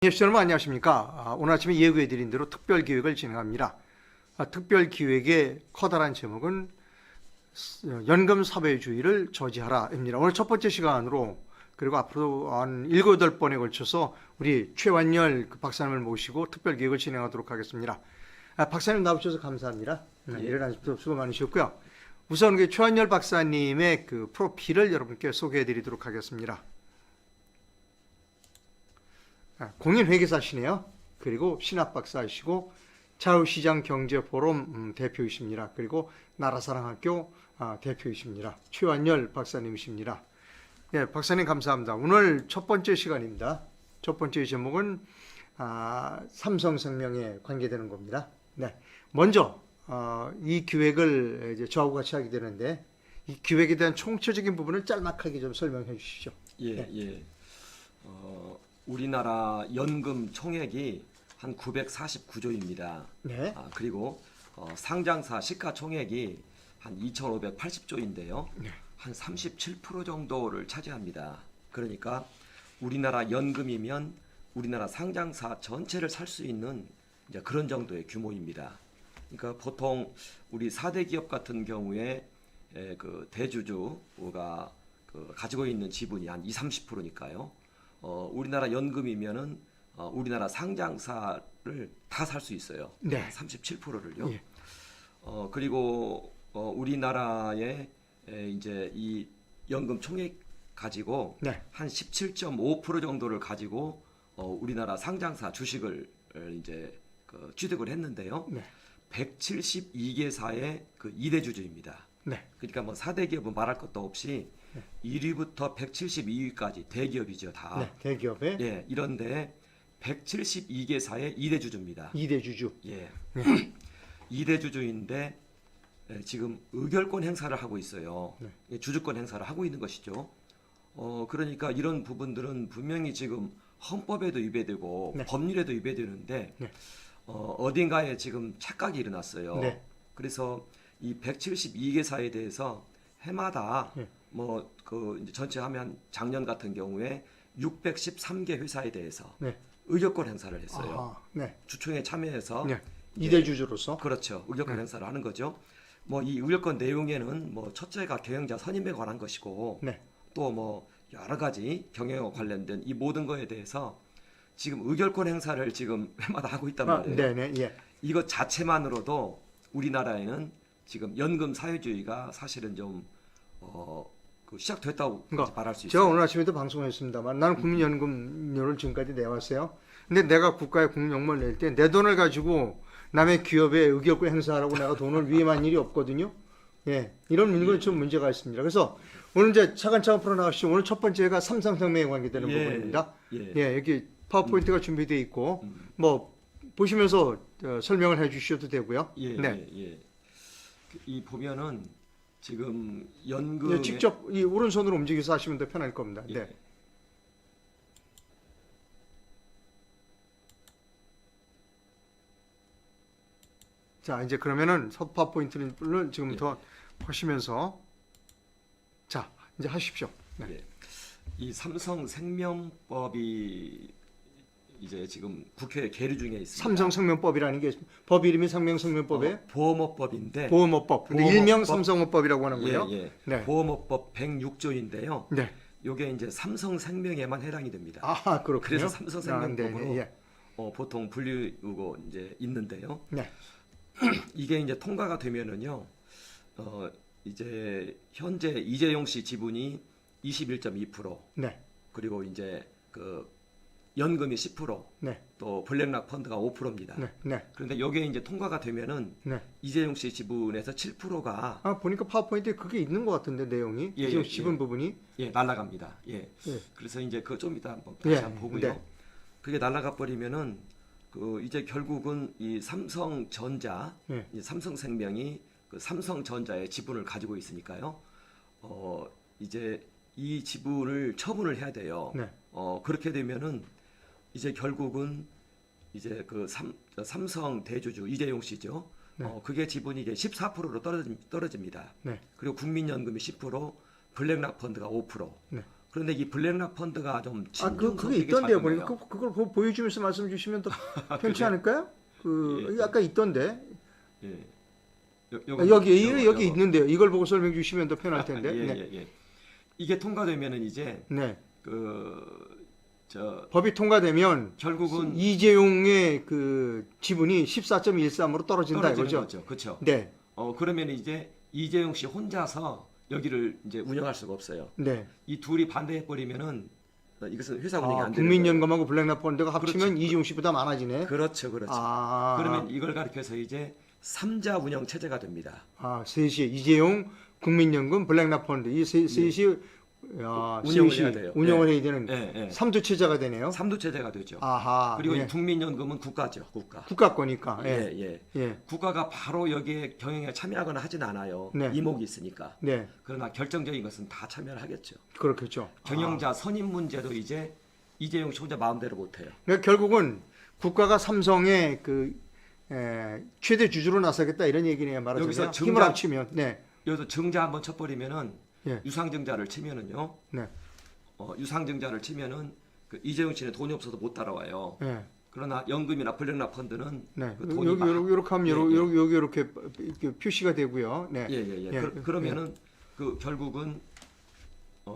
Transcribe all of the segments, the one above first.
KBS 여러분 안녕하십니까. 오늘 아침에 예고해드린 대로 특별기획을 진행합니다. 특별기획의 커다란 제목은 연금사회주의를 저지하라입니다. 오늘 첫 번째 시간으로 그리고 앞으로 한 7, 8번에 걸쳐서 우리 최완열 박사님을 모시고 특별기획을 진행하도록 하겠습니다. 박사님 나오셔서 감사합니다. 일어나셔서 수고 많으셨고요. 우선 최완열 박사님의 그 프로필을 여러분께 소개해드리도록 하겠습니다. 공인회계사시네요. 그리고 신학박사이시고 자유시장경제포럼 대표이십니다. 그리고 나라사랑학교 대표이십니다. 최완열 박사님이십니다. 예, 박사님 감사합니다. 오늘 첫 번째 시간입니다. 첫 번째 제목은 삼성생명에 관계되는 겁니다. 네, 먼저 이 기획을 이제 저하고 같이 하게 되는데 이 기획에 대한 총체적인 부분을 짤막하게 좀 설명해 주시죠. 예, 네. 예. 우리나라 연금 총액이 한 949조입니다. 네. 그리고 상장사 시가총액이 한 2,580조인데요. 네. 한 37% 정도를 차지합니다. 그러니까 우리나라 연금이면 우리나라 상장사 전체를 살 수 있는 이제 그런 정도의 규모입니다. 그러니까 보통 우리 4대 기업 같은 경우에 그 대주주가 가지고 있는 지분이 한 20-30%니까요. 우리나라 연금이면은 우리나라 상장사를 다 살 수 있어요. 네. 37%를요. 예. 그리고 우리나라의 이제 이 연금 총액 가지고 네. 한 17.5% 정도를 가지고 우리나라 상장사 주식을 이제 취득을 했는데요. 네. 172개사의 그 2대 주주입니다. 네. 그러니까 뭐 4대 기업은 말할 것도 없이 1위부터 172위까지 대기업이죠, 다. 네. 대기업의 예, 이런데 172개사의 2대 주주입니다. 2대 주주. 예. 2대 주주인데 지금 의결권 행사를 하고 있어요. 예, 주주권 행사를 하고 있는 것이죠. 그러니까 이런 부분들은 분명히 지금 헌법에도 위배되고 네. 법률에도 위배되는데 네. 어딘가에 지금 착각이 일어났어요. 네. 그래서 이 172개사에 대해서 해마다 네. 이제 전체 하면 작년 같은 경우에 613개 회사에 대해서 네. 의결권 행사를 했어요. 아하, 네. 주총에 참여해서 네. 이제 2대 주주로서. 그렇죠. 의결권 행사를 하는 거죠. 이 의결권 내용에는 첫째가 경영자 선임에 관한 것이고 네. 또 여러 가지 경영과 관련된 이 모든 거에 대해서 지금 의결권 행사를 지금 해마다 하고 있단 말이에요. 네네. 예. 이것 자체만으로도 우리나라에는 지금 연금 사회주의가 사실은 좀 시작됐다고 말할 수 제가 있어요. 오늘 아침에도 방송했습니다만 나는 국민연금료를 지금까지 내왔어요. 근데 내가 국가에 국영을 낼 때 내 돈을 가지고 남의 기업에 의결권 행사하라고 내가 돈을 위임한 일이 없거든요. 예, 이런 문제가 좀 문제가 있습니다. 그래서 오늘 이제 차근차근 풀어나가시죠. 오늘 첫 번째가 삼성생명에 관계되는 부분입니다. 예, 여기 파워포인트가 준비되어 있고 보시면서 설명을 해주셔도 되고요. 네. 이 보면은 지금 연금 직접 이 오른손으로 움직여서 하시면 더 편할 겁니다. 예. 네. 자, 이제 그러면은 파워포인트를 지금부터 보시면서 자, 이제 하십시오. 네. 예. 이 삼성생명법이 이제 지금 국회에 계류 중에 있습니다. 삼성생명법이라는 게 법 이름이 삼성생명법에 보험업법인데 보험업법. 근데 일명 삼성업법이라고 하는 거예요. 예. 네. 보험업법 106조인데요. 네. 요게 이제 삼성생명에만 해당이 됩니다. 아, 그렇군요. 그래서 삼성생명법으로 네. 보통 불리우고 이제 있는데요. 네. 이게 이제 통과가 되면은요. 이제 현재 이재용 씨 지분이 21.2%, 네. 그리고 이제 연금이 10%, 네. 또 블랙락 펀드가 5%입니다. 네. 네. 그런데 이게 이제 통과가 되면은 네. 이재용 씨 지분에서 7%가 보니까 파워포인트에 그게 있는 것 같은데 내용이 지금 지분 부분이 날라갑니다. 예. 그래서 이제 좀 이따 한번 다시 한번 보고요. 네. 그게 날라가 버리면은 이제 결국은 이 삼성전자, 이 삼성생명이 삼성전자의 지분을 가지고 있으니까요. 이제 이 지분을 처분을 해야 돼요. 네. 그렇게 되면은 이제 결국은 이제 삼성 대주주 이재용 씨죠. 그게 지분이 이제 14%로 떨어집니다. 네. 그리고 국민연금이 10%, 블랙락 펀드가 5%. 네. 그런데 이 블랙락 펀드가 좀 아, 친중 그게 성격이 있던데요. 작은 거예요. 보니까 그걸 보여주면서 말씀 주시면 더 편치 그래요? 않을까요? 예, 예. 아까 있던데. 예. 여기 있는데요. 이걸 보고 설명 주시면 더 편할 텐데. 예, 네. 예, 예. 이게 통과되면은 이제 네. 저 법이 통과되면 결국은 이재용의 그 지분이 14.13으로 떨어진다 떨어지는 이거죠. 거죠. 그렇죠. 네. 그러면 이제 이재용 씨 혼자서 여기를 이제 운영할 수가 없어요. 네. 이 둘이 반대해 버리면은 이것은 회사 운영이 안 되는 국민연금하고 블랙락 펀드가 합치면 그렇죠. 이재용 씨보다 많아지네. 거예요. 그렇죠, 그렇죠. 아. 그러면 이걸 가리켜서 이제 삼자 운영 체제가 됩니다. 셋이 이재용, 국민연금, 블랙락 펀드 이 셋이 운영을 셋이 해야 돼요. 운영을 예. 해야 되는 예, 예. 삼두체제가 되네요. 삼두 체제가 되죠. 아하. 그리고 예. 이 국민연금은 국가죠, 국가. 국가 거니까. 예, 예. 예. 예. 국가가 바로 여기에 경영에 참여하거나 하진 않아요. 네. 이목이 있으니까. 네. 그러나 결정적인 것은 다 참여를 하겠죠. 그렇겠죠. 경영자 선임 문제도 이제 이재용 씨 혼자 마음대로 못해요. 그러니까 결국은 국가가 삼성의 최대 주주로 나서겠다 이런 얘기네요. 말하자면 여기서 힘을 합치면. 네. 여기서 증자 한번 쳐버리면은 예. 유상증자를 치면은요. 네. 유상증자를 치면은 그 이재용 씨는 돈이 없어서 못 따라와요. 네. 그러나 연금이나 블랙락 펀드는 네. 그 돈이 여기 이렇게 하면 예, 예. 여기 이렇게 표시가 되고요. 네. 예예예. 예. 그러면은 그 결국은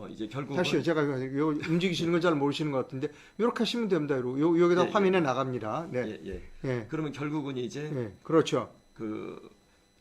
이제 결국은 다시요. 제가 요 움직이시는 건 잘 모르시는 것 같은데 이렇게 하시면 됩니다. 여기다 예, 화면에 예. 나갑니다. 네. 예, 예. 예. 그러면 결국은 이제 예. 그렇죠.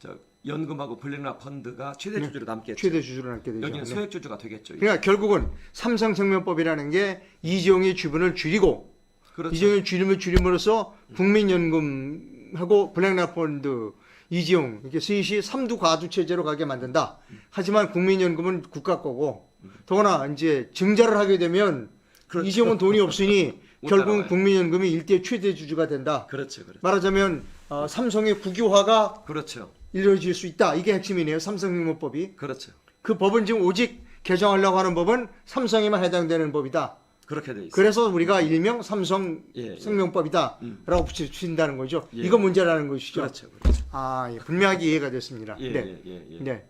저 연금하고 블랙락 펀드가 최대 네. 주주로 남겠죠. 최대 주주로 남게 되죠. 여기는 네. 소액 주주가 되겠죠. 그러니까 결국은 삼성생명법이라는 게 이재용의 주변을 줄이고 그렇죠. 이재용의 줄임으로써 국민연금하고 블랙락 펀드 이재용 이렇게 셋이 삼두 과두 체제로 가게 만든다. 하지만 국민연금은 국가 거고 더구나 이제 증자를 하게 되면 그렇죠. 이재용은 돈이 없으니 못 결국은 따라와요. 국민연금이 일대 최대 주주가 된다. 그렇죠. 그렇죠. 말하자면 삼성의 국유화가 그렇죠. 이루어질 수 있다. 이게 핵심이네요. 삼성생명법이. 그렇죠. 그 법은 지금 오직 개정하려고 하는 법은 삼성에만 해당되는 법이다. 그렇게 돼 있어요. 그래서 우리가 일명 삼성 예, 예. 생명법이다라고 붙인다는 거죠. 예. 이거 문제라는 것이죠. 그렇죠. 그렇죠. 예. 분명하게 이해가 됐습니다. 예, 네. 예, 예, 예. 네.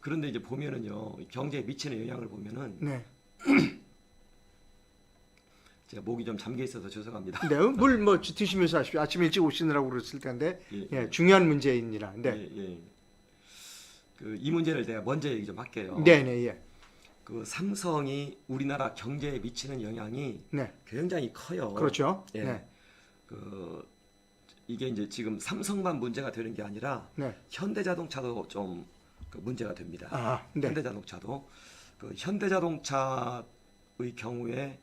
그런데 이제 보면은요. 경제에 미치는 영향을 보면은 네. 제가 목이 좀 잠겨 있어서 죄송합니다. 네. 물 드시면서 하십시오. 아침 일찍 오시느라고 그랬을 텐데. 예, 예. 중요한 문제입니다. 네. 예, 예. 이 문제를 내가 먼저 얘기 좀 할게요. 네, 네, 예. 그 삼성이 우리나라 경제에 미치는 영향이 네. 굉장히 커요. 그렇죠. 예. 네. 이게 이제 지금 삼성만 문제가 되는 게 아니라 네. 현대자동차도 좀 문제가 됩니다. 네. 현대자동차도 현대자동차의 경우에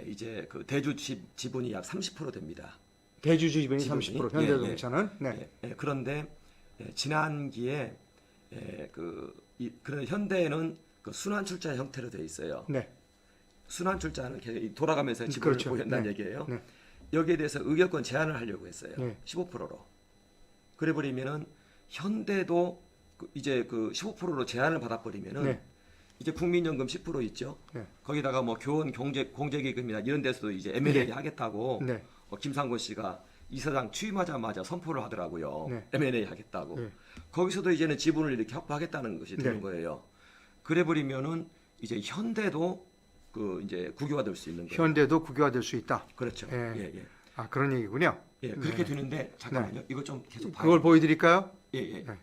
이제 그 대주 지분이 약 30% 됩니다. 대주주 지분이 지분이? 30%, 현대자동차는. 네. 그런데 지난기에 그런 현대에는 그 순환출자 형태로 되어 있어요. 네. 순환출자는 계속 돌아가면서 지분을 그렇죠. 보낸다는 네. 얘기예요. 네. 여기에 대해서 의결권 제한을 하려고 했어요. 네. 15%로. 그래 버리면은 현대도 이제 그 15%로 제한을 받아버리면은 네. 이제 국민연금 10% 있죠. 네. 거기다가 뭐 교원 공제기금이나 이런 데서도 이제 M&A 네. 하겠다고 네. 김상곤 씨가 이사장 취임하자마자 선포를 하더라고요. 네. M&A 하겠다고. 네. 거기서도 이제는 지분을 이렇게 확보하겠다는 것이 되는 네. 거예요. 그래 버리면은 이제 현대도 이제 국유화될 수 있는 거예요. 현대도 국유화될 수 있다. 그렇죠. 예. 예, 예. 그런 얘기군요. 예, 그렇게 되는데 잠깐만요. 이거 좀 계속 봐요. 그걸 보여드릴까요? 예, 예. 네.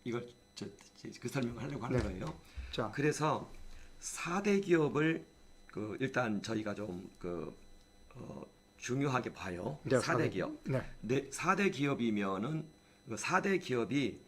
이걸 그 설명을 하려고 하는 네. 거예요. 자, 그래서 4대 기업을 일단 저희가 좀 중요하게 봐요. 네, 4대 기업. 네. 4대 기업이면은 그 4대 기업이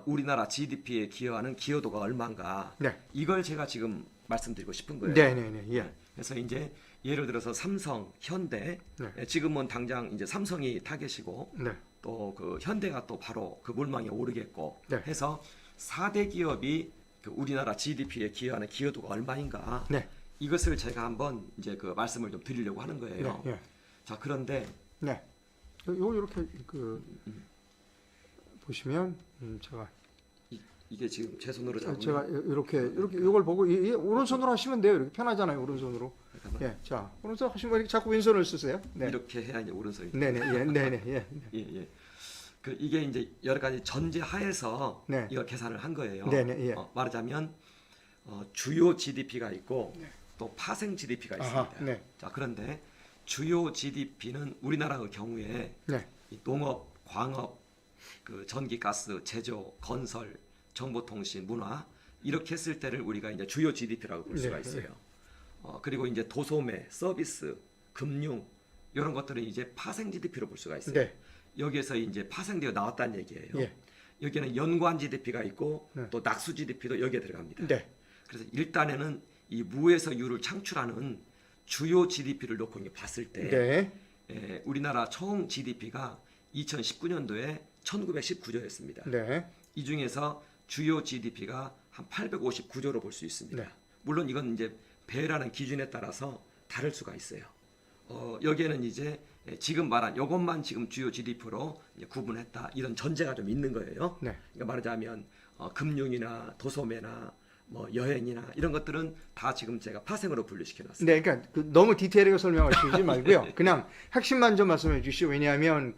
우리나라 GDP에 기여하는 기여도가 얼마인가. 네. 이걸 제가 지금 말씀드리고 싶은 거예요. 네, 네, 네. 예. 그래서 이제 예를 들어서 삼성, 현대, 네. 지금은 당장 이제 삼성이 타겟이고 네. 또 그 현대가 또 바로 그 물망에 오르겠고 네. 해서 4대 기업이 그 우리나라 GDP에 기여하는 기여도가 얼마인가 네. 이것을 제가 한번 이제 그 말씀을 좀 드리려고 하는 거예요. 네. 네. 자 그런데 네. 요 이렇게 보시면 제가 이게 지금 제 손으로 잡으면 제가 이렇게 이걸 보고 오른손으로 하시면 돼요. 이렇게 편하잖아요. 오른손으로. 잠깐만. 예. 자, 오른손 하시면 이렇게 자꾸 왼손을 쓰세요. 네. 이렇게 해야 이제 오른손이 네, 네. 예. 네, 네. 예. 예, 예. 이게 이제 여러 가지 전제 하에서 네. 이걸 계산을 한 거예요. 네, 네. 예. 말하자면 주요 GDP가 있고 또 파생 GDP가 있습니다. 아하, 네. 자, 그런데 주요 GDP는 우리나라의 경우에 네. 이 농업, 광업, 그 전기, 가스, 제조, 건설, 정보통신, 문화 이렇게 했을 때를 우리가 이제 주요 GDP라고 볼 수가 네, 있어요. 그리고 이제 도소매, 서비스, 금융 이런 것들은 이제 파생 GDP로 볼 수가 있어요. 네. 여기에서 이제 파생되어 나왔다는 얘기예요. 예. 여기는 연관 GDP가 있고 네. 또 낙수 GDP도 여기에 들어갑니다. 네. 그래서 일단에는 이 무에서 유를 창출하는 주요 GDP를 놓고 이제 봤을 때 네. 우리나라 총 GDP가 2019년도에 1919조였습니다. 네. 이 중에서 주요 GDP가 한 859조로 볼 수 있습니다. 네. 물론 이건 이제 배라는 기준에 따라서 다를 수가 있어요. 여기에는 이제 지금 말한 이것만 지금 주요 GDP로 구분했다 이런 전제가 좀 있는 거예요. 네. 그러니까 말하자면 금융이나 도소매나 뭐 여행이나 이런 것들은 다 지금 제가 파생으로 분류시켜놨어요. 네, 그러니까 너무 디테일하게 설명하시지 말고요. 그냥 핵심만 좀 말씀해 주시오. 왜냐하면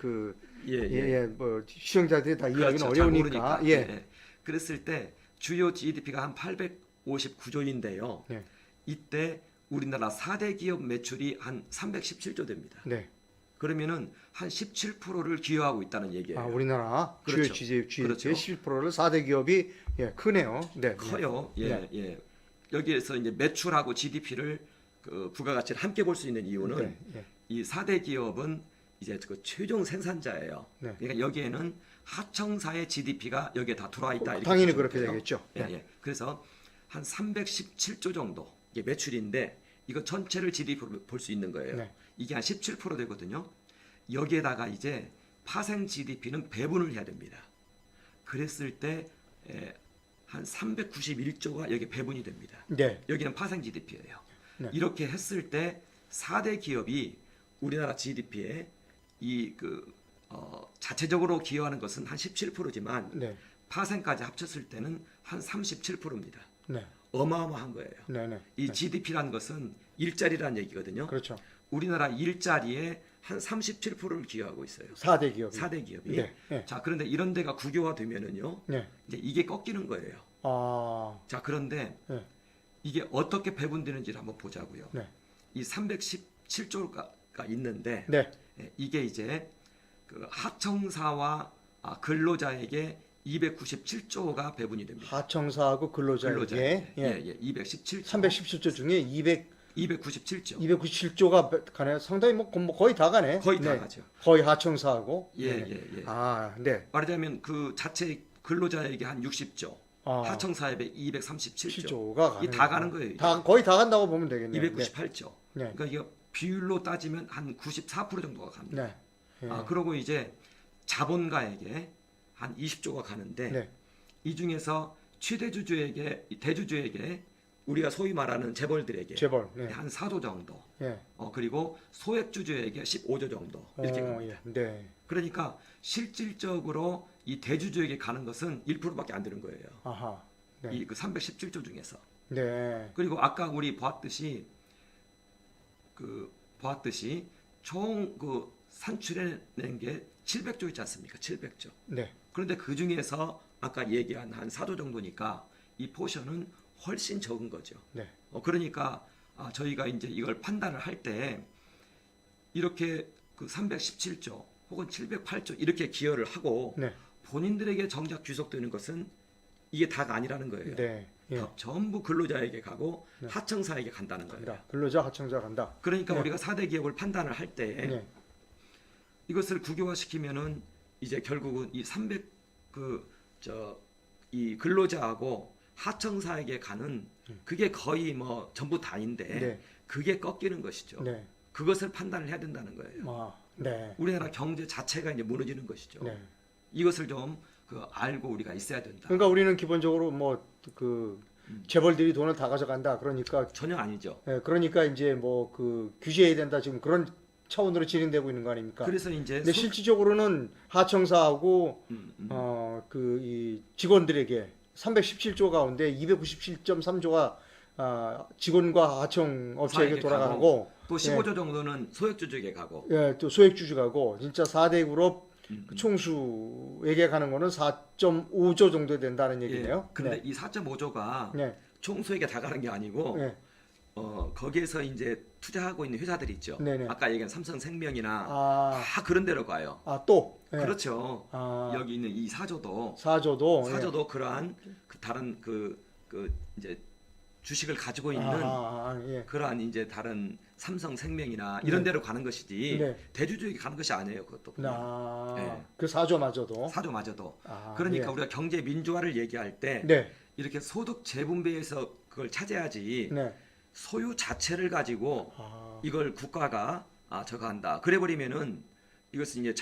뭐 시청자들이 다 이해하기는 그렇죠. 어려우니까. 잘 모르니까. 그랬을 때 주요 GDP가 한 859조인데요. 네. 이때 우리나라 4대 기업 매출이 한 317조 됩니다. 네. 그러면은 한 17%를 기여하고 있다는 얘기예요. 아, 우리나라 그렇죠. 주요 GDP의 그렇죠. 11%를 4대 기업이 크네요. 네. 커요. 네. 예. 여기에서 이제 매출하고 GDP를 그 부가가치를 함께 볼 수 있는 이유는 네. 네. 이 4대 기업은 이제 그 최종 생산자예요. 네. 그러니까 여기에는 하청사의 GDP가 여기에 다 들어와 있다. 이렇게 당연히 보시면 그렇게 돼요. 되겠죠. 예, 예. 그래서 한 317조 정도 이게 매출인데 이거 전체를 GDP로 볼 수 있는 거예요. 네. 이게 한 17% 되거든요. 여기에다가 이제 파생 GDP는 배분을 해야 됩니다. 그랬을 때 한 391조가 여기 배분이 됩니다. 네. 여기는 파생 GDP예요. 네. 이렇게 했을 때 4대 기업이 우리나라 GDP에 자체적으로 기여하는 것은 한 17%지만 네. 파생까지 합쳤을 때는 한 37%입니다. 네. 어마어마한 거예요. 네. 네. 이 GDP라는 것은 일자리라는 얘기거든요. 그렇죠. 우리나라 일자리에 한 37%를 기여하고 있어요. 4대 기업이. 4대 기업이. 네. 네. 자, 그런데 이런 데가 국유화되면은요. 네. 이제 이게 꺾이는 거예요. 아. 자, 그런데 네. 이게 어떻게 배분되는지를 한번 보자고요. 네. 이 317조가 있는데 네. 이게 이제 그 하청사와 근로자에게 297조가 배분이 됩니다. 하청사하고 근로자에게 217조. 317조 중에 297조. 297조가 가네. 상당히 뭐 거의 다 가네. 거의 다 네. 가죠. 거의 하청사하고. 예, 네. 예, 예. 아, 네. 말하자면 그 자체 근로자에게 한 60조, 아. 하청사에게 237조. 7조가 가는 이 다 가는 거예요. 다 거의 다 간다고 보면 되겠네요. 298조. 네. 그러니까 이게 비율로 따지면 한 94% 정도가 갑니다. 네. 네. 그리고 이제 자본가에게 한 20조가 가는데 네. 이 중에서 최대주주에게 대주주에게 우리가 소위 말하는 재벌들에게 재벌. 네. 한 4조 정도. 예. 그리고 소액주주에게 15조 정도 이렇게 갑니다. 예. 네. 그러니까 실질적으로 이 대주주에게 가는 것은 1%밖에 안 되는 거예요. 아하. 네. 이 그 317조 중에서. 네. 그리고 아까 우리 보았듯이 총 그 산출해낸 게 700조 있지 않습니까? 700조. 네. 그런데 그 중에서 아까 얘기한 한 4조 정도니까 이 포션은 훨씬 적은 거죠. 네. 그러니까 저희가 이제 이걸 판단을 할 때 이렇게 그 317조 혹은 708조 이렇게 기여를 하고 네. 본인들에게 정작 귀속되는 것은 이게 다가 아니라는 거예요. 네. 예. 전부 근로자에게 가고 네. 하청사에게 간다는 거예요. 간다. 근로자 하청자 간다. 그러니까 네. 우리가 4대 기업을 판단을 할 때 네. 이것을 국유화시키면은 이제 결국은 이 이 근로자하고 하청사에게 가는 그게 거의 뭐 전부 다인데 네. 그게 꺾이는 것이죠. 네. 그것을 판단을 해야 된다는 거예요. 아, 네. 우리나라 경제 자체가 이제 무너지는 것이죠. 네. 이것을 좀 알고 우리가 있어야 된다. 그러니까 우리는 기본적으로 뭐 재벌들이 돈을 다 가져간다. 그러니까 전혀 아니죠. 그러니까 이제 뭐 규제해야 된다. 지금 그런 차원으로 진행되고 있는 거 아닙니까? 그래서 이제 근데 실질적으로는 하청사하고 이 직원들에게 317조 가운데 297.3조가 직원과 하청 업체에게 돌아가고 또 15조 정도는 소액주주에게 가고 또 소액주주 가고 진짜 4대 그룹 총수에게 가는 거는 4.5조 정도 된다는 얘기네요. 그런데 이 4.5조가 네. 총수에게 다 가는 게 아니고 네. 거기에서 이제 투자하고 있는 회사들 있죠. 네네. 아까 얘기한 삼성생명이나 아, 다 그런 데로 가요. 또. 예. 그렇죠. 아, 여기 있는 이 사조도 사조도. 그러한 그 다른 그 이제 주식을 가지고 예. 있는 예. 그러한 이제 다른 삼성생명이나 이런 네. 데로 가는 것이지 네. 대주주에게 가는 것이 아니에요. 그것도 보면. 네. 그 사조마저도. 사조마저도. 아, 그러니까 예. 우리가 경제 민주화를 얘기할 때 네. 이렇게 소득 재분배에서 그걸 찾아야지 네. 소유 자체를 가지고 아, 이걸 국가가 저거 한다. 그래 버리면은 이것은 이제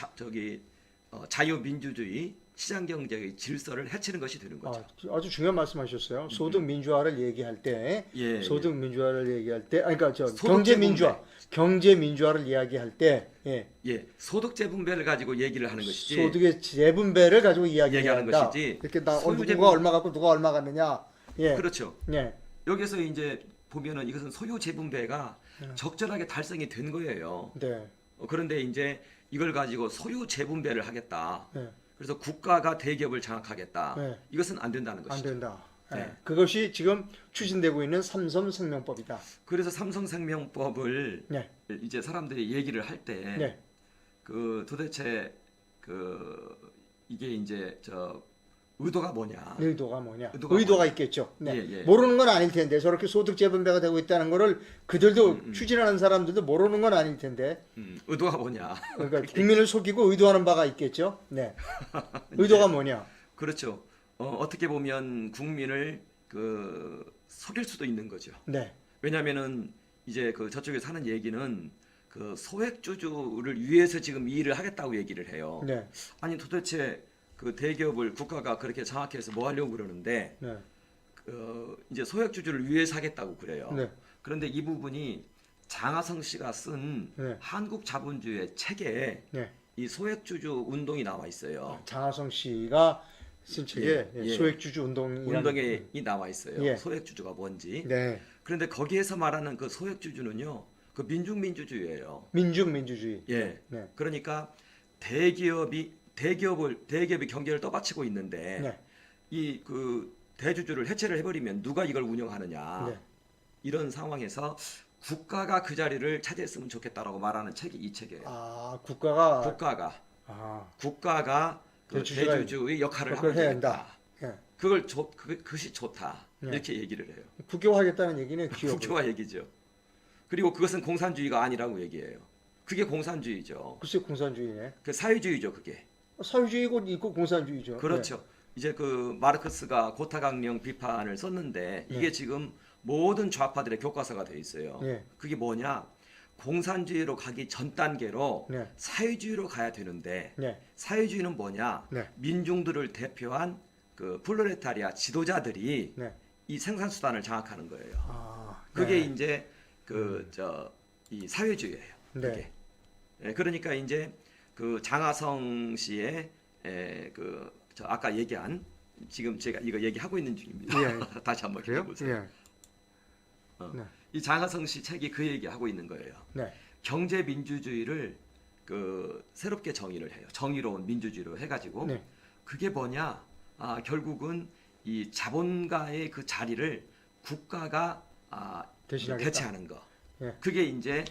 자유민주주의 시장 경제의 질서를 해치는 것이 되는 거죠. 아주 중요한 말씀하셨어요. 소득 민주화를 얘기할 때, 예, 소득 민주화를 얘기할 때, 그러니까 소득 경제 재분배. 민주화, 경제 민주화를 이야기할 때, 예, 예, 소득 재분배를 가지고 얘기를 하는 것이지. 소득의 재분배를 가지고 얘기하는 이야기한다. 것이지. 이렇게 소유 재분- 누가 얼마 갖고 누가 얼마 갖느냐. 예, 그렇죠. 예, 여기서 이제 보면은 이것은 소유 재분배가 적절하게 달성이 된 거예요. 네, 그런데 이제 이걸 가지고 소유 재분배를 하겠다. 네, 그래서 국가가 대기업을 장악하겠다. 네. 이것은 안 된다는 안 것이죠. 된다. 예. 네. 그것이 지금 추진되고 있는 삼성생명법이다. 그래서 삼성생명법을 네, 이제 사람들이 얘기를 할 때 네, 도대체 이게 이제 의도가 뭐냐? 의도가 뭐냐? 의도가 의도가 뭐냐? 있겠죠. 네. 예, 예. 모르는 건 아닐 텐데 저렇게 소득 재분배가 되고 있다는 거를 그들도 추진하는 사람들도 모르는 건 아닐 텐데. 의도가 뭐냐? 그러니까 국민을 속이고 의도하는 바가 있겠죠. 네. 의도가 뭐냐? 그렇죠. 어떻게 보면 국민을 속일 수도 있는 거죠. 네. 왜냐하면은 이제 저쪽에 사는 얘기는 소액주주를 위해서 지금 이 일을 하겠다고 얘기를 해요. 네. 아니 도대체 대기업을 국가가 그렇게 장악해서 뭐 하려고 그러는데 네. 이제 소액주주를 위해서 하겠다고 그래요. 네. 그런데 이 부분이 장하성 씨가 쓴 네. 한국 자본주의 책에 네. 이 소액주주 운동이 나와 있어요. 장하성 씨가 쓴 책에 예, 예. 소액주주 운동이라는 운동에 이 나와 있어요. 예. 소액주주가 뭔지. 네. 그런데 거기에서 말하는 그 소액주주는요, 민중민주주의예요. 민주주의. 예. 네. 그러니까 대기업이 경제를 떠받치고 있는데 네. 이 대주주를 해체를 해버리면 누가 이걸 운영하느냐. 네. 이런 상황에서 국가가 그 자리를 차지했으면 좋겠다라고 말하는 책이 이 책이에요. 국가가 국가가 대주주의 역할을 하면 해야 되겠다. 예. 그것이 좋다. 네. 이렇게 얘기를 해요. 국교화하겠다는 얘기는 기업을. 국교화 얘기죠. 그리고 그것은 공산주의가 아니라고 얘기해요. 그게 공산주의죠. 글쎄 공산주의네. 그 사회주의죠, 그게. 사회주의고 있고 공산주의죠. 그렇죠. 이제 마르크스가 고타강령 비판을 썼는데 이게 네. 지금 모든 좌파들의 교과서가 돼 있어요. 네. 그게 뭐냐? 공산주의로 가기 전 단계로 네. 사회주의로 가야 되는데 네. 사회주의는 뭐냐? 네. 민중들을 대표한 플로레타리아 지도자들이 네. 이 생산 수단을 장악하는 거예요. 네. 그게 이제 이 사회주의예요. 네. 그게. 예, 그러니까 이제 장하성 씨의 아까 얘기한 지금 제가 이거 얘기하고 있는 중입니다. 예. 다시 한번 그래요? 해보세요. 예. 네. 이 장하성 씨 책이 그 얘기하고 있는 거예요. 네. 경제 민주주의를 새롭게 정의를 해요. 정의로운 민주주의로 해가지고 네. 그게 뭐냐? 결국은 이 자본가의 그 자리를 국가가 대신하겠다. 대체하는 거. 예. 그게 이제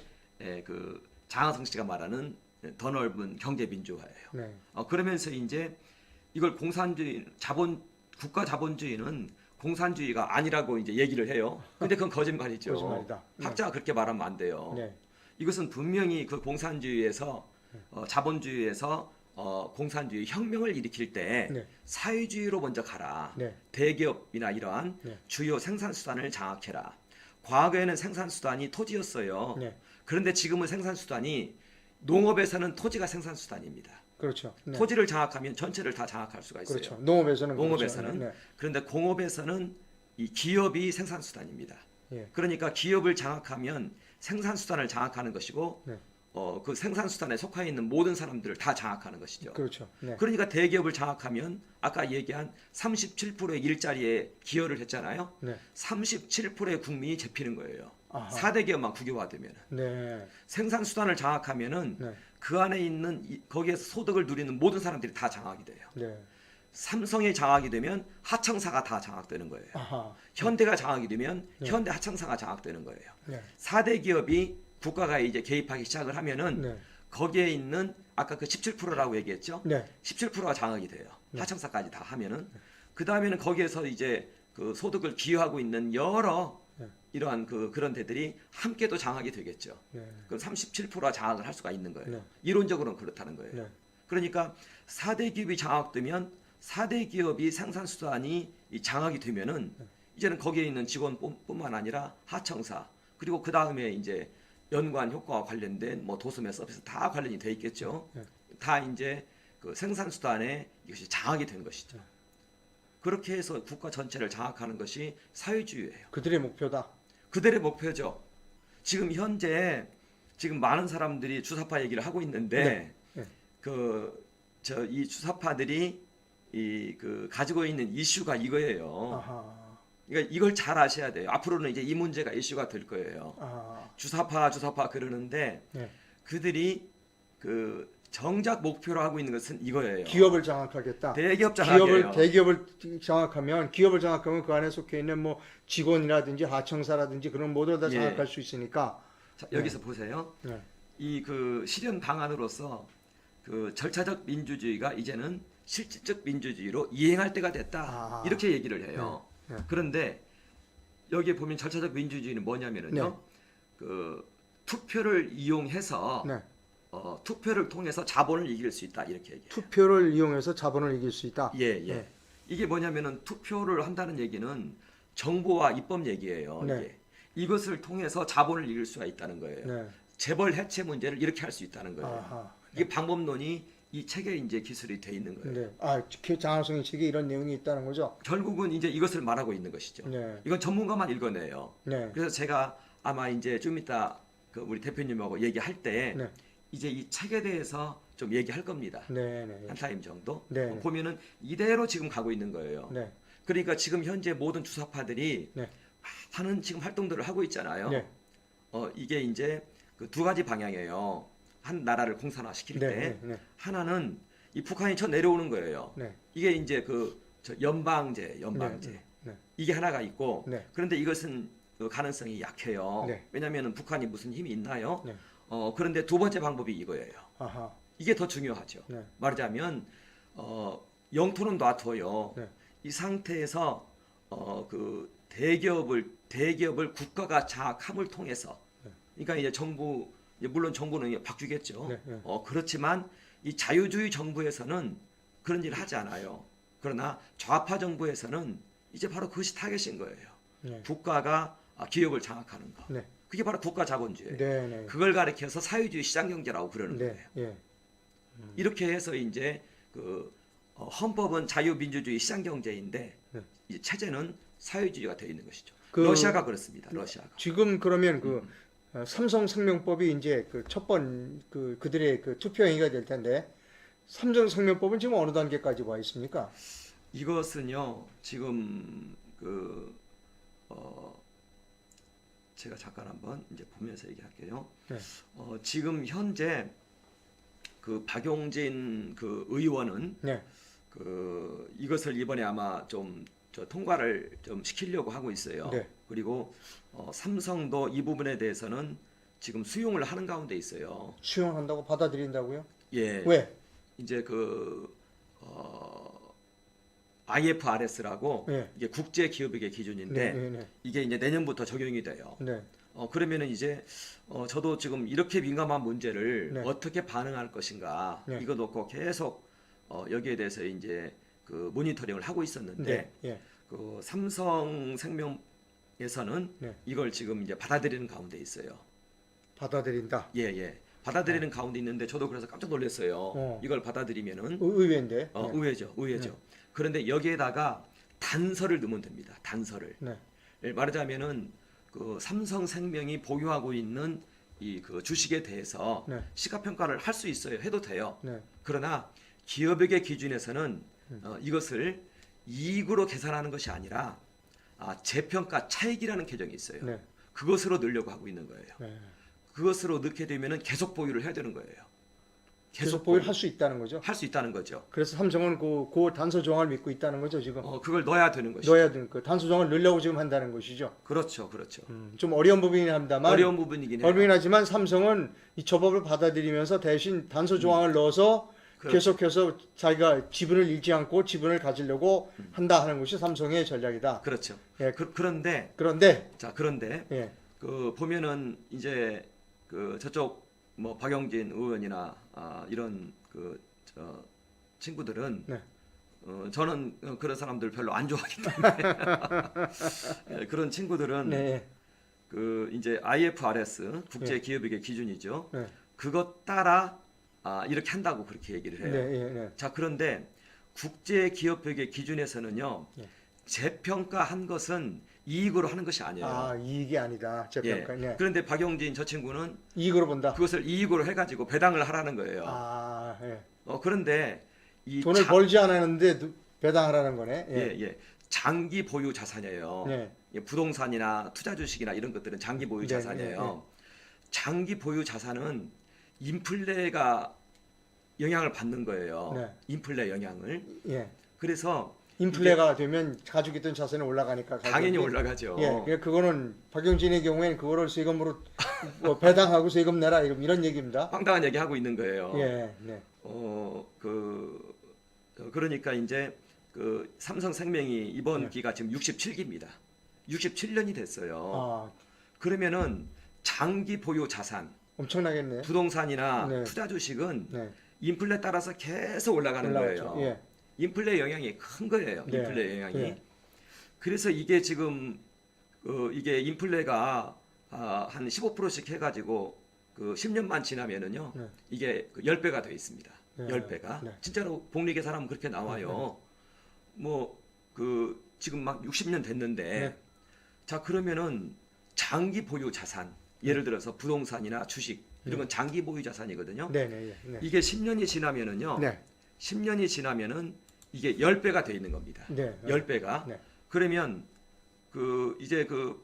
장하성 씨가 말하는 더 넓은 경제 민주화예요. 네. 그러면서 이제 이걸 국가 자본주의는 공산주의가 아니라고 이제 얘기를 해요. 근데 그건 거짓말이죠. 거짓말이다. 네. 학자가 그렇게 말하면 안 돼요. 네. 이것은 분명히 공산주의에서 자본주의에서 공산주의 혁명을 일으킬 때 네. 사회주의로 먼저 가라. 네. 대기업이나 이러한 네. 주요 생산수단을 장악해라. 과거에는 생산수단이 토지였어요. 네. 그런데 지금은 생산수단이 농업에서는 토지가 생산수단입니다. 그렇죠. 네. 토지를 장악하면 전체를 다 장악할 수가 있어요. 그렇죠. 농업에서는 농업에서는. 그렇죠. 그런데 공업에서는 이 기업이 생산수단입니다. 예. 그러니까 기업을 장악하면 생산수단을 장악하는 것이고 네. 그 생산수단에 속해 있는 모든 사람들을 다 장악하는 것이죠. 그렇죠. 네. 그러니까 대기업을 장악하면 아까 얘기한 37%의 일자리에 기여를 했잖아요. 네. 37%의 국민이 잡히는 거예요. 아하. 4대 기업만 국유화되면. 네. 생산수단을 장악하면은 네. 그 안에 있는 거기에서 소득을 누리는 모든 사람들이 다 장악이 돼요. 네. 삼성이 장악이 되면 하청사가 다 장악되는 거예요. 아하. 현대가 장악이 되면 네. 현대 하청사가 장악되는 거예요. 네. 4대 기업이 국가가 이제 개입하기 시작을 하면은 네. 거기에 있는 아까 그 17%라고 얘기했죠. 네. 17%가 장악이 돼요. 네. 하청사까지 다 하면은 그 다음에는 거기에서 이제 그 소득을 기여하고 있는 여러 네. 이러한 그런 데들이 함께도 장악이 되겠죠. 네. 그럼 37%가 장악을 할 수가 있는 거예요. 네. 이론적으로는 그렇다는 거예요. 네. 그러니까 4대 기업이 장악되면 4대 기업이 생산수단이 이 장악이 되면은 이제는 거기에 있는 직원뿐만 아니라 하청사 그리고 그 다음에 이제 연관 효과와 관련된 뭐 도소매 서비스 다 관련이 돼 있겠죠. 네. 다 이제 그 생산수단에 이것이 장악이 된 것이죠. 네. 그렇게 해서 국가 전체를 장악하는 것이 사회주의예요. 그들의 목표다. 그들의 목표죠. 지금 현재 지금 많은 사람들이 주사파 얘기를 하고 있는데 네. 네. 이 주사파들이 가지고 있는 이슈가 이거예요. 아하. 그러니까 이걸 잘 아셔야 돼요. 앞으로는 이제 이 문제가 이슈가 될 거예요. 아. 주사파 그러는데 네. 그들이 정작 목표로 하고 있는 것은 이거예요. 기업을 장악하겠다. 대기업 장악이에요. 대기업을 장악하면 그 안에 속해 있는 뭐 직원이라든지 하청사라든지 그런 모두 다 예. 장악할 수 있으니까. 자, 여기서 보세요. 네. 이 실현 방안으로서 절차적 민주주의가 이제는 실질적 민주주의로 이행할 때가 됐다. 아. 이렇게 얘기를 해요. 네. 네. 그런데 여기에 보면 절차적 민주주의는 뭐냐면요. 투표를 이용해서 네. 투표를 통해서 자본을 이길 수 있다. 이렇게 얘기해요. 투표를 이용해서 자본을 이길 수 있다. 예. 네. 이게 뭐냐면은 투표를 한다는 얘기는 정보와 입법 얘기예요. 네. 이게. 이것을 통해서 자본을 이길 수가 있다는 거예요. 네. 재벌 해체 문제를 이렇게 할 수 있다는 거예요. 아하. 이게 방법론이 이 책에 이제 기술이 돼 있는 거예요. 네. 아, 장하성의 책에 이런 내용이 있다는 거죠. 결국은 이제 이것을 말하고 있는 것이죠. 네. 이건 전문가만 읽어내요. 네. 그래서 제가 아마 이제 좀 이따 우리 대표님하고 얘기할 때 네. 이제 이 책에 대해서 좀 얘기할 겁니다. 네. 네. 한 타임 정도. 네. 보면은 이대로 지금 가고 있는 거예요. 네. 그러니까 지금 현재 모든 주사파들이 네. 하는 지금 활동들을 하고 있잖아요. 네. 이게 이제 두 가지 방향이에요. 한 나라를 공산화시킬 네. 때 네. 네. 하나는 이 북한이 쳐 내려오는 거예요. 네. 이게 이제 저 연방제 네. 네. 이게 하나가 있고 네. 그런데 이것은 가능성이 약해요. 네. 왜냐하면 북한이 무슨 힘이 있나요? 네. 그런데 두 번째 방법이 이거예요. 아하. 이게 더 중요하죠. 네. 말하자면 영토는 놔둬요. 네. 이 상태에서 대기업을 국가가 장악함을 통해서 네. 그러니까 이제 정부 물론 정부는 바뀌겠죠. 네. 네. 그렇지만 이 자유주의 정부에서는 그런 일을 하지 않아요. 그러나 좌파 정부에서는 이제 바로 그것이 타겟인 거예요. 네. 국가가 기업을 장악하는 거. 네. 그게 바로 국가 자본주의예요. 네. 네. 그걸 가리켜서 사회주의 시장 경제라고 그러는 네. 거예요. 예. 이렇게 해서 이제 헌법은 자유민주주의 시장 경제인데 네. 이 체제는 사회주의가 되어 있는 것이죠. 그- 러시아가 그렇습니다. 러시아가. 지금 그러면 삼성생명법이 이제 그들의 투표 행위가 될 텐데 삼성생명법은 지금 어느 단계까지 와 있습니까? 이것은요 지금 제가 잠깐 한번 이제 보면서 얘기할게요. 네. 지금 현재 박용진 의원은 네. 이것을 이번에 아마 좀 통과를 좀 시키려고 하고 있어요. 네. 그리고 삼성도 이 부분에 대해서는 지금 수용을 하는 가운데 있어요. 수용한다고 받아들인다고요? 예. 왜? 이제 IFRS라고 네. 이게 국제 기업의 기준인데 네. 네. 이게 이제 내년부터 적용이 돼요. 네. 그러면은 이제 저도 지금 이렇게 민감한 문제를 네. 어떻게 반응할 것인가 네. 이거 놓고 계속 여기에 대해서 이제 모니터링을 하고 있었는데 네. 예. 삼성생명에서는 네. 이걸 지금 이제 받아들이는 가운데 있어요. 받아들인다. 예. 받아들이는 가운데 있는데 저도 그래서 깜짝 놀랐어요. 이걸 받아들이면은 의외인데. 네. 의외죠. 네. 그런데 여기에다가 단서를 넣으면 됩니다. 단서를. 네. 말하자면은 삼성생명이 보유하고 있는 이 주식에 대해서 네. 시가평가를 할 수 있어요. 해도 돼요. 네. 그러나 기업의 기준에서는 이것을 이익으로 계산하는 것이 아니라 재평가 차익이라는 개정이 있어요. 네. 그것으로 넣으려고 하고 있는 거예요. 네. 그것으로 넣게 되면은 계속 보유를 해야 되는 거예요. 계속 보유를 할 수 있다는 거죠. 할 수 있다는 거죠. 그래서 삼성은 그 단서 조항을 믿고 있다는 거죠 지금. 그걸 넣어야 되는 것이죠. 넣어야 되는 거. 단서 조항을 넣으려고 지금 한다는 것이죠. 그렇죠, 그렇죠. 좀 어려운 부분이긴 합니다만. 어려운 부분이긴 해요. 어려운 하지만 삼성은 이 처법을 받아들이면서 대신 단서 조항을 넣어서 그렇죠. 계속해서 자기가 지분을 잃지 않고 지분을 가지려고 한다 하는 것이 삼성의 전략이다. 그렇죠. 예. 그런데 그런데 예. 그 보면은 이제 그 저쪽 뭐 박영진 의원이나 이런 저 친구들은 네. 저는 그런 사람들 별로 안 좋아하기 때문에 예, 그런 친구들은 네. 그 이제 IFRS 국제 네. 기업액의 기준이죠. 네. 그것 따라 이렇게 한다고 그렇게 얘기를 해요. 네. 자, 그런데 국제 기업액의 기준에서는요. 네. 재평가한 것은 이익으로 하는 것이 아니에요. 이익이 아니다. 재평가. 예. 네. 그런데 박용진 저 친구는 이익으로 본다. 그것을 이익으로 해가지고 배당을 하라는 거예요. 예. 그런데 이 돈을 벌지 않았는데 배당하라는 거네. 예. 장기 보유 자산이에요. 네. 예, 부동산이나 투자 주식이나 이런 것들은 장기 보유 네, 자산이에요. 장기 보유 자산은 인플레가 영향을 받는 거예요. 네. 인플레 영향을. 예. 그래서 인플레가 되면 가지고 있던 자산이 올라가니까 당연히 가격이- 올라가죠. 예, 그거는 박용진의 경우에는 그거를 세금으로 뭐 배당하고 세금 내라 이런 얘기입니다. 황당한 얘기 하고 있는 거예요. 예, 네. 그러니까 이제 그 삼성생명이 이번 네. 기가 지금 67기입니다. 67년이 됐어요. 아, 그러면은 장기 보유 자산, 엄청나겠네. 부동산이나 네. 투자 주식은 네. 인플레 따라서 계속 올라가는 올라갔죠. 거예요. 예. 인플레 영향이 큰 거예요. 네. 인플레 영향이. 네. 그래서 이게 지금 이게 인플레가 한 15%씩 해가지고 그 10년만 지나면은요, 네. 이게 10배가 돼 있습니다. 네. 10배가. 네. 진짜로 복리 계산하면 그렇게 나와요. 뭐 그 지금 막 60년 됐는데, 네. 자 그러면은 장기 보유 자산, 예를 들어서 부동산이나 주식 이런 건 장기 보유 자산이거든요. 네, 네, 네. 이게 10년이 지나면은요, 네. 10년이 지나면은 이게 10배가 돼 있는 겁니다. 네. 10배가. 네. 그러면 그 이제 그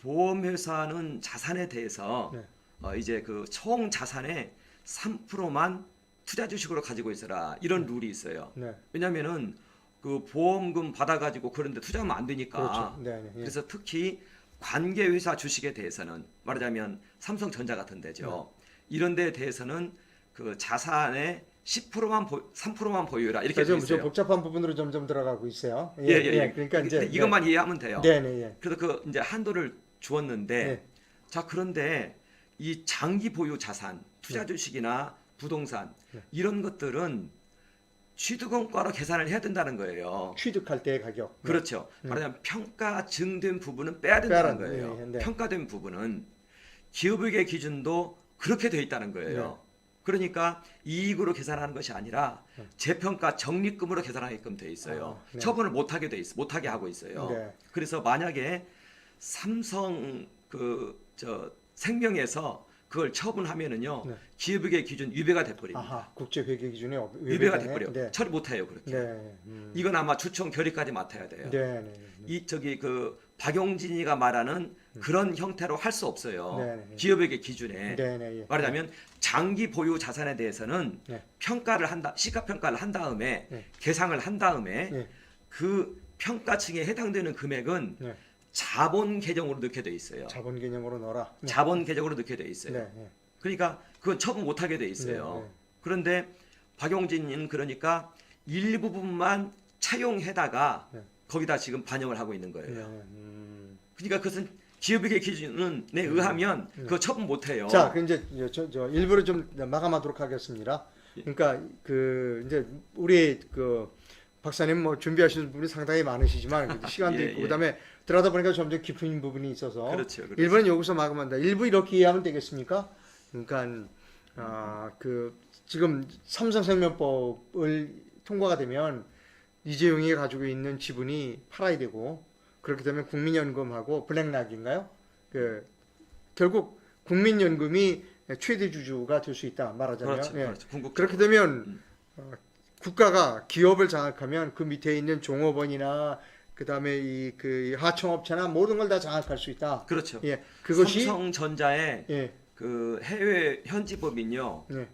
보험회사는 자산에 대해서 네. 이제 그 총 자산의 3%만 투자 주식으로 가지고 있어라 이런 룰이 있어요. 네. 왜냐면은 그 보험금 받아가지고 그런데 투자하면 안 되니까. 그렇죠. 네, 네. 예. 그래서 특히 관계회사 주식에 대해서는 말하자면 삼성전자 같은 데죠. 이런 데에 대해서는 그 자산의 3%만 보유라 이렇게 돼 좀 있어요. 복잡한 부분으로 점점 들어가고 있어요. 예. 그러니까 이제 이것만 이해하면 돼요. 네, 네, 예. 그래서 그 이제 한도를 주었는데 네. 자 그런데 이 장기 보유 자산, 투자 주식이나 부동산 네. 이런 것들은 취득원가로 계산을 해야 된다는 거예요. 취득할 때의 가격. 네. 그렇죠. 말하자면 평가 증된 부분은 빼야 된다는 빼야 거예요. 네, 네. 평가된 부분은 기업의 기준도 그렇게 돼 있다는 거예요. 그러니까 이익으로 계산하는 것이 아니라 네. 재평가 적립금으로 계산하게끔 돼 있어요. 네. 처분을 못하게 돼 있어, 못하게 하고 있어요. 네. 그래서 만약에 삼성 생명에서 그걸 처분하면은요, 네. 기업의 기준 위배가 돼버립니다. 아하, 국제 회계 기준에 위배가 위배되네. 돼버려. 네. 처리 못해요 그렇게. 네. 이건 아마 주총 결의까지 맡아야 돼요. 네, 네. 이 그 박용진이가 말하는 그런 형태로 할 수 없어요. 네. 기업에게 기준에 네, 네. 예. 말하자면 장기 보유 자산에 대해서는 네. 평가를 시가 평가를 한 다음에 네. 계상을 한 다음에 네. 그 평가층에 해당되는 금액은 네. 자본 계정으로 넣게 돼 있어요. 자본 개념으로 넣어라. 네. 자본 계정으로 넣게 돼 있어요. 네, 네. 그러니까 그건 처분 못하게 돼 있어요. 네, 네. 그런데 박용진은 그러니까 일부분만 차용해다가 네. 거기다 지금 반영을 하고 있는 거예요. 네. 그러니까 그것은 기업의 기준에 의하면 그거 처분 못해요. 자, 그 이제 저 일부러 좀 마감하도록 하겠습니다. 그러니까 그 이제 우리 그 박사님 뭐 준비하시는 부분이 상당히 많으시지만 시간도 예, 있고 예. 그다음에 들어가다 보니까 점점 깊은 부분이 있어서 그렇죠. 일부는 여기서 마감한다. 일부 이렇게 이해하면 되겠습니까? 그러니까 그 지금 삼성생명법을 통과가 되면 이재용이 가지고 있는 지분이 팔아야 되고 그렇게 되면 국민연금하고 블랙락인가요? 그 결국 국민연금이 최대 주주가 될 수 있다 말하자면 그렇죠. 예. 그렇죠. 궁극적으로. 그렇게 되면 국가가 기업을 장악하면 그 밑에 있는 종업원이나 그다음에 이 그 하청업체나 모든 걸 다 장악할 수 있다. 그렇죠. 예, 그것이 삼성전자의 예, 그 해외 현지 법인요. 예,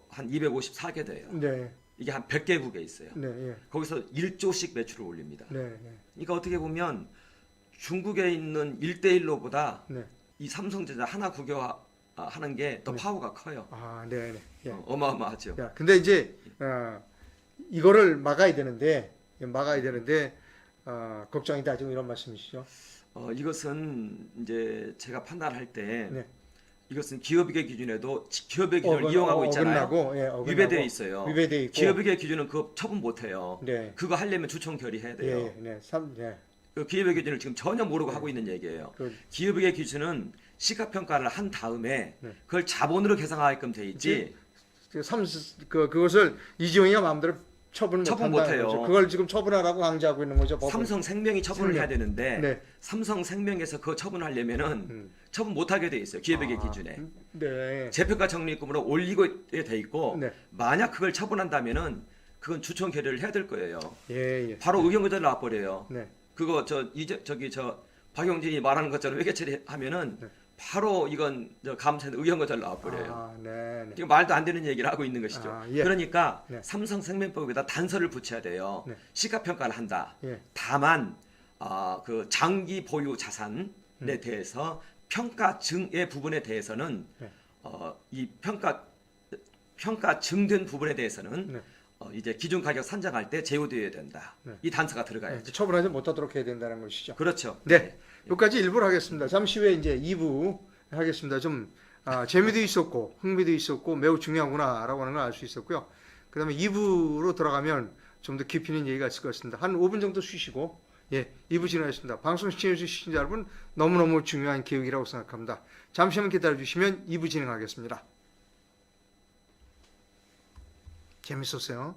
한 254개 돼요. 네. 이게 한 100개국에 있어요. 네. 예. 거기서 1조씩 매출을 올립니다. 네. 네. 그러니까 어떻게 보면 중국에 있는 1대1로보다 네. 이 삼성전자 하나 국유화하는 게 더 네. 파워가 커요. 아, 네. 네. 예. 어마어마하죠. 야, 근데 이제 이거를 막아야 되는데 걱정이다 지금 이런 말씀이시죠? 이것은 이제 제가 판단할 때 네. 이것은 기업의 기준에도 기업의 기준을 이용하고 있잖아요. 어긋나고, 위배되어 있어요. 위배돼 있고. 기업의 기준은 그거 처분 못해요. 네. 그거 하려면 주총 결의해야 돼요. 예, 네. 네. 그 기업의 기준을 지금 전혀 모르고 하고 있는 얘기예요. 그, 기업의 기준은 시가평가를 한 다음에 네. 그걸 자본으로 계산하게끔 돼 있지. 그것을 이지용이가 마음대로 처분 처분 못한다는 못해요. 거죠. 그걸 지금 처분하라고 강조하고 있는 거죠. 법은. 삼성생명이 처분을 생명. 해야 되는데 네. 삼성생명에서 그거 처분하려면은 처분 못하게 돼 있어요. 기업의 기준에. 네. 재평가 적립금으로 올리고 돼 있고 네. 만약 그걸 처분한다면은 그건 주총 결의를 해야 될 거예요. 예, 예. 바로 의견거절 나와버려요. 네. 그거 박용진이 말하는 것처럼 회계 처리하면은 네. 바로 이건 감사는 의견거절 나와버려요. 아, 네. 네. 지금 말도 안 되는 얘기를 하고 있는 것이죠. 아, 예. 그러니까 네. 삼성생명법에다 단서를 붙여야 돼요. 네. 시가평가를 한다. 예. 다만 그 장기 보유 자산에 대해서 평가증의 부분에 대해서는 네. 이 평가증된 부분에 대해서는 네. 이제 기준 가격 산정할 때 제외되어야 된다. 네. 이 단서가 들어가야죠. 네. 처분하지 못하도록 해야 된다는 것이죠. 그렇죠. 네. 여기까지 1부를 하겠습니다. 잠시 후에 이제 2부 하겠습니다. 좀 재미도 있었고 흥미도 있었고 매우 중요하구나라고 하는 걸 알 수 있었고요. 그다음에 2부로 들어가면 좀 더 깊이 있는 얘기가 있을 것 같습니다. 한 5분 정도 쉬시고 2부 진행하겠습니다. 방송 시청해주신 시청자 여러분 너무너무 중요한 기획이라고 생각합니다. 잠시만 기다려주시면 2부 진행하겠습니다. 재밌었어요.